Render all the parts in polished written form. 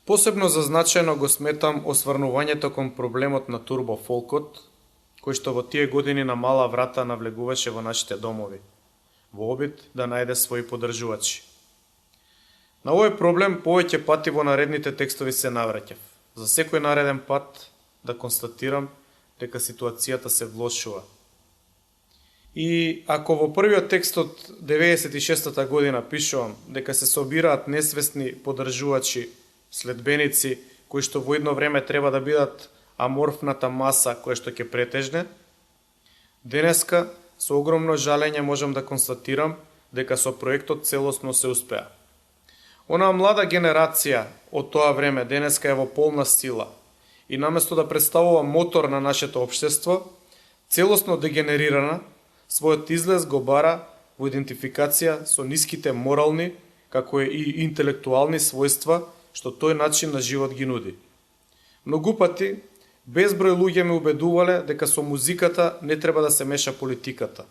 Посебно за значајно го сметам осврнувањето кон проблемот на турбофолкот, кој што во тие години на мала врата навлегуваше во нашите домови, во обид да најде своји поддржувачи. На овој проблем повеќе пати во наредните текстови се навраќав. За секој нареден пат да констатирам дека ситуацијата се влошува. И ако во првиот текст од 96-та година пишувам дека се собираат несвесни поддржувачи, следбеници, кои што во едно време треба да бидат аморфната маса која што ќе претежне, денеска со огромно жалење можам да констатирам дека со проектот целосно се успеа. Онаа млада генерација од тоа време денеска е во полна сила и наместо да представува мотор на нашето општество, целосно дегенерирана, својот излез го бара во идентификација со ниските морални, како и интелектуални својства што тој начин на живот ги нуди. Многу пати, безброј луѓе ме убедувале дека со музиката не треба да се меша политиката.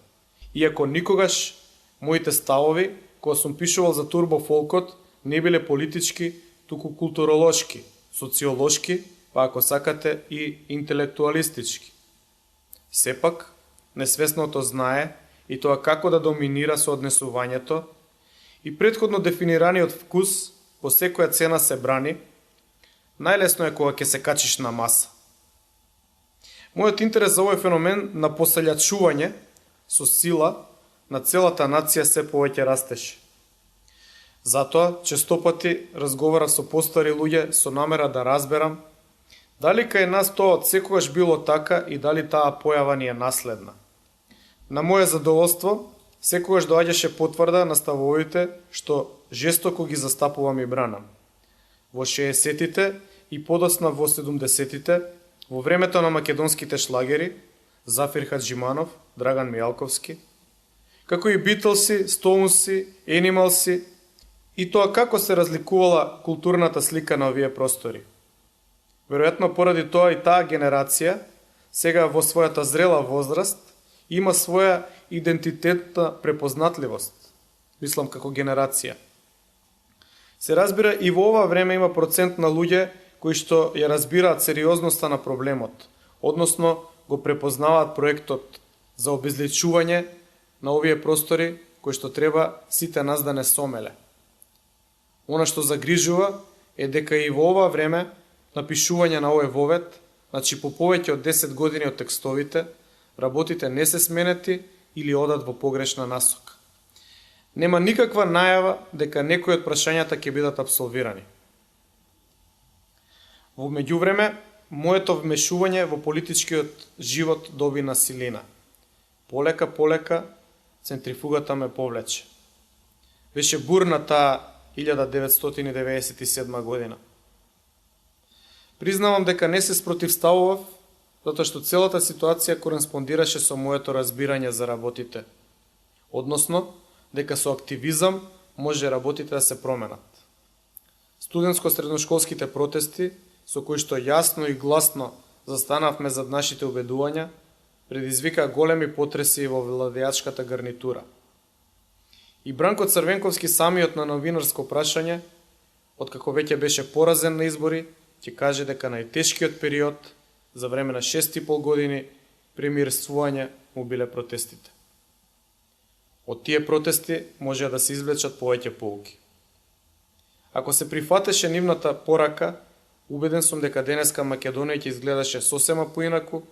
Иако никогаш моите ставови, кога сум пишувал за турбофолкот, не биле политички, туку културолошки, социолошки, па ако сакате и интелектуалистички. Сепак, несвесното знае и тоа како да доминира со однесувањето и претходно дефинираниот вкус по секоја цена се брани, најлесно е кога ќе се качиш на маса. Мојот интерес за овој феномен на поселјачување со сила на целата нација се повеќе растеше. Затоа, честопати разговарав со постари луѓе со намера да разберам дали кај нас тоа од секогаш било така и дали таа појава ни е наследна. На моје задоволство, секогаш доаѓаше потврда на ставовите што жестоко ги застапувам и бранам. Во 60-тите и подоцна во 70-тите, во времето на македонските шлагери, Зафир Хаджиманов, Драган Мијалковски, како и Битлси, Стоунси, Енималси, и тоа како се разликувала културната слика на овие простори. Веројатно поради тоа и таа генерација, сега во својата зрела возраст, има своја идентитетна препознатливост, мислам како генерација. Се разбира и во ова време има процент на луѓе кои што ја разбираат сериозноста на проблемот, односно го препознаваат проектот за обезличување на овие простори кои што треба сите нас да не сомеле. Она што загрижува е дека и во ова време на пишување на овој вовет, значи по повеќе од 10 години од текстовите, работите не се сменети или одат во погрешна насока. Нема никаква најава дека некои од прашањата ќе бидат абсолвирани. Во меѓувреме, моето вмешување во политичкиот живот доби на силина. Полека, центрифугата ме повлече. Беше бурна таа 1997 година. Признавам дека не се спротивставував, затоа што целата ситуација кореспондираше со моето разбирање за работите. Односно, дека со активизам може работите да се променат. Студентско-средношколските протести, со кои што јасно и гласно застанавме зад нашите убедувања, предизвика големи потреси во владеачката гарнитура. И Бранко Црвенковски самиот на новинарско прашање, откако веќе беше поразен на избори, ќе каже дека најтешкиот период за време на 6,5 години премирствување му биле протестите. Од тие протести може да се извлечат повеќе поуки. Ако се прифатеше нивната порака, убеден сум дека денеска Македонија ќе изгледаше сосема поинаку,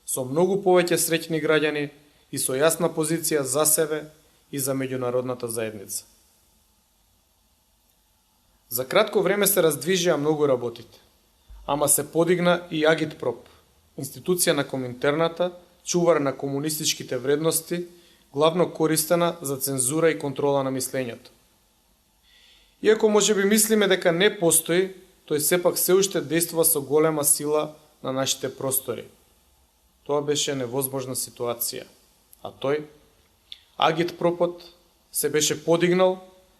со многу повеќе среќни граѓани и со јасна позиција за себе и за меѓународната заедница. За кратко време се раздвижија многу работите, ама се подигна и Агитпроп, институција на Коминтерната, чувар на комунистичките вредности, главно користена за цензура и контрола на мислењето. Иако може би мислиме дека не постои, тој сепак се уште действува со голема сила на нашите простори. Тоа беше невозможна ситуација, а тој, Агитпропот, се беше подигнал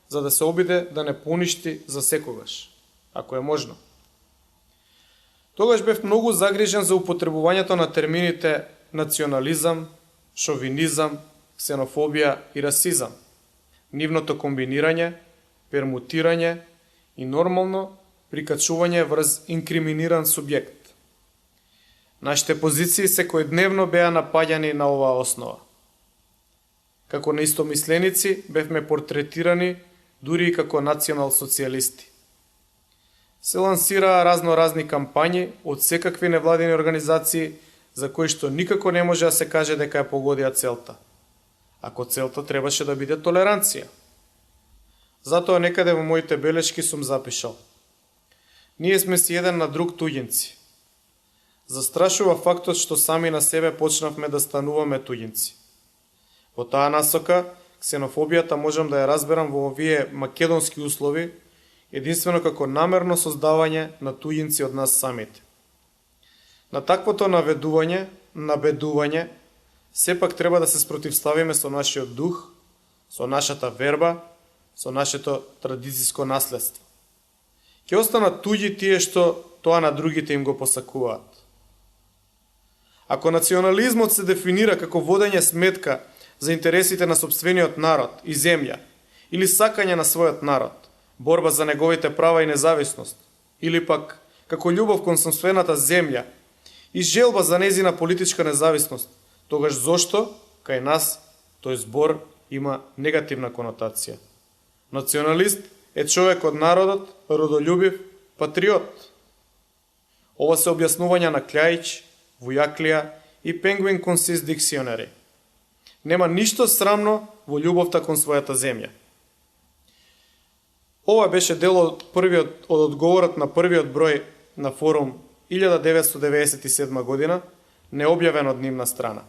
за да се обиде да не поништи за секогаш, ако е можно. Тогаш бев многу загрижен за употребувањето на термините национализам, шовинизам, ксенофобија и расизам, нивното комбинирање, пермутирање и нормално прикачување врз инкриминиран субјект. Нашите позиции секојдневно беа напаѓани на оваа основа. Како неистомисленици бевме портретирани дури и како национал-социјалисти. Се лансираа разни кампањи од секакви невладини организации за кои што никако не може да се каже дека ја погодија целта. Ако целта требаше да биде толеранција. Затоа некаде во моите белешки сум запишал: ние сме си еден на друг туѓинци. Застрашува фактот што сами на себе почнавме да стануваме туѓинци. Во таа насока, ксенофобијата можам да ја разберам во овие македонски услови, единствено како намерно создавање на туѓинци од нас самите. На таквото набедување, сепак треба да се спротивставиме со нашиот дух, со нашата верба, со нашето традицијско наследство. Ќе останат туѓи тие што тоа на другите им го посакуваат. Ако национализмот се дефинира како водење сметка за интересите на сопствениот народ и земја, или сакање на својот народ, борба за неговите права и независност, или пак како љубов кон сопствената земја и желба за незина политичка независност, тогаш зошто кај нас тој збор има негативна конотација? Националист е човек од народот, родолюбив, патриот. Ова се објаснувања на Кљајич, Вујаклија и Penguin Consist Dictionary. Нема ништо срамно во љубовта кон својата земја. Ова беше дел од одговорот на првиот број на форум 1997 година, необјавен од нивна страна.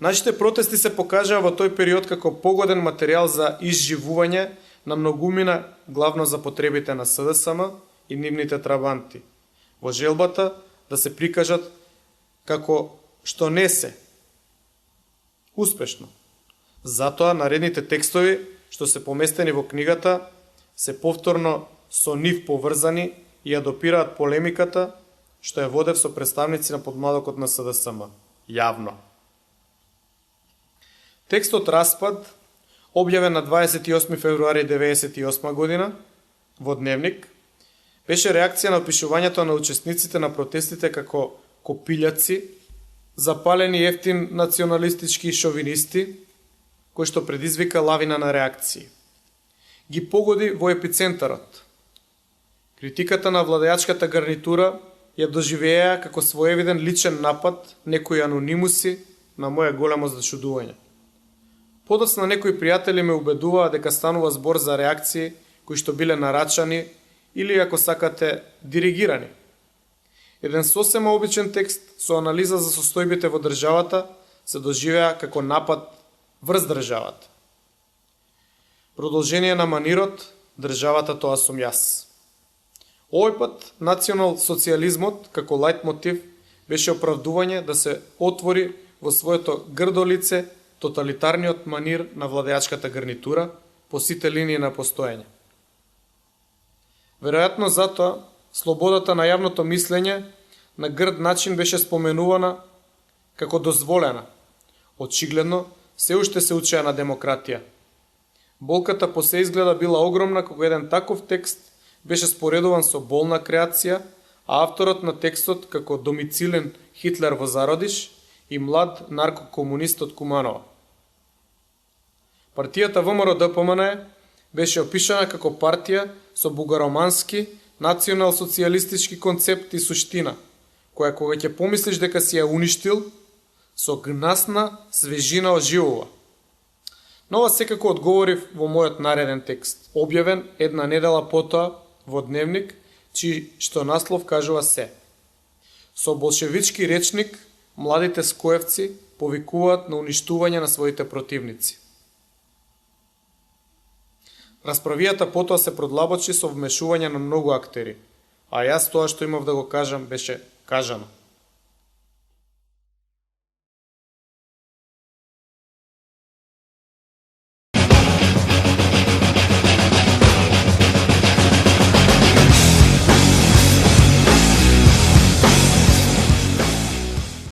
Нашите протести се покажаа во тој период како погоден материјал за изживување на многумина, главно за потребите на СДСМ и нивните трабанти, во желбата да се прикажат како што не се успешно. Затоа наредните текстови што се поместени во книгата се повторно со нив поврзани и ја допираат полемиката што ја водев со представници на подмладокот на СДСМ јавно. Текстот Распад, објавен на 28 февруари 1998 година во Дневник, беше реакција на опишувањето на учесниците на протестите како копилјаци, запалени ефтин националистички шовинисти, кој што предизвика лавина на реакции. Ги погоди во епицентарот. Критиката на владеачката гарнитура ја доживеа како своевиден личен напад некои анонимуси на моја големо зачудување. Подоцна некои пријатели ме убедуваа дека станува збор за реакции кои што биле нарачани или, ако сакате, диригирани. Еден сосема обичен текст со анализа за состојбите во државата се доживеа како напад врз државата. Продолжение на манирот, државата тоа сум јас. Овој пат национал-социјализмот како лајтмотив беше оправдување да се отвори во своето грдо лице тоталитарниот манир на владеачката гарнитура по сите линии на постоење. Веројатно затоа слободата на јавното мислење на грд начин беше споменувана како дозволена. Очигледно, се уште се учеа на демократија. Болката по се изгледа била огромна кога еден таков текст беше споредуван со болна креација, а авторот на текстот како домицилен Хитлер во зародиш и млад наркокомунист од Куманова. Партијата ВМРО-ДПМН беше опишана како партија со бугаромански, национал-социјалистички концепт и суштина, која кога ќе помислиш дека си ја уништил, со гнасна свежина оживува. Но ова секако одговорив во мојот нареден текст, објавен една недела потоа во Дневник, чиј што наслов кажува се. Со болшевички речник, младите скоевци повикуваат на уништување на своите противници. Расправијата потоа се продлабочи со вмешување на многу актери, а јас тоа што имав да го кажам беше кажано.